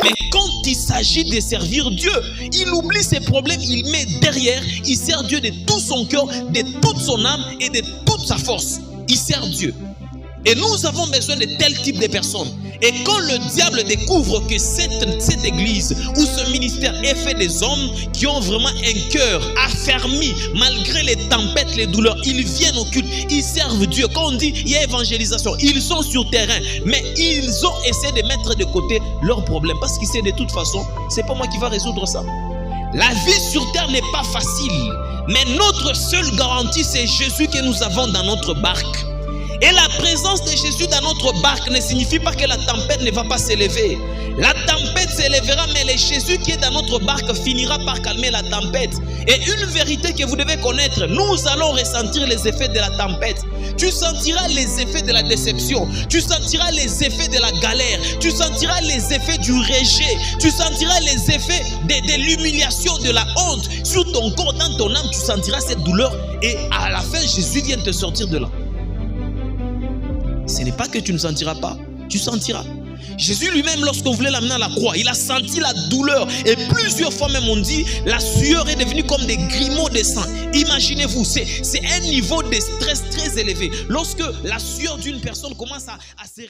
Mais quand il s'agit de servir Dieu, il oublie ses problèmes, il met derrière, il sert Dieu de tout son cœur, de toute son âme et de toute sa force. Il sert Dieu. Et nous avons besoin de tel type de personnes. Et quand le diable découvre que cette église ou ce ministère est fait des hommes qui ont vraiment un cœur affermi malgré les tempêtes, les douleurs, ils viennent au culte, ils servent Dieu. Quand on dit il y a évangélisation, ils sont sur terrain, mais ils ont essayé de mettre de côté leurs problèmes parce qu'ils savent de toute façon, c'est pas moi qui va résoudre ça. La vie sur terre n'est pas facile, mais notre seule garantie, c'est Jésus que nous avons dans notre barque. Et la présence de Jésus dans notre barque ne signifie pas que la tempête ne va pas s'élever. La tempête s'élèvera, mais le Jésus qui est dans notre barque finira par calmer la tempête. Et une vérité que vous devez connaître, nous allons ressentir les effets de la tempête. Tu sentiras les effets de la déception, tu sentiras les effets de la galère, tu sentiras les effets du rejet, tu sentiras les effets de l'humiliation, de la honte. Sur ton corps, dans ton âme, tu sentiras cette douleur et à la fin, Jésus vient te sortir de là. Ce n'est pas que tu ne sentiras pas, tu sentiras. Jésus lui-même, lorsqu'on voulait l'amener à la croix, il a senti la douleur. Et plusieurs fois même on dit, la sueur est devenue comme des grumeaux de sang. Imaginez-vous, c'est un niveau de stress très élevé. Lorsque la sueur d'une personne commence à se...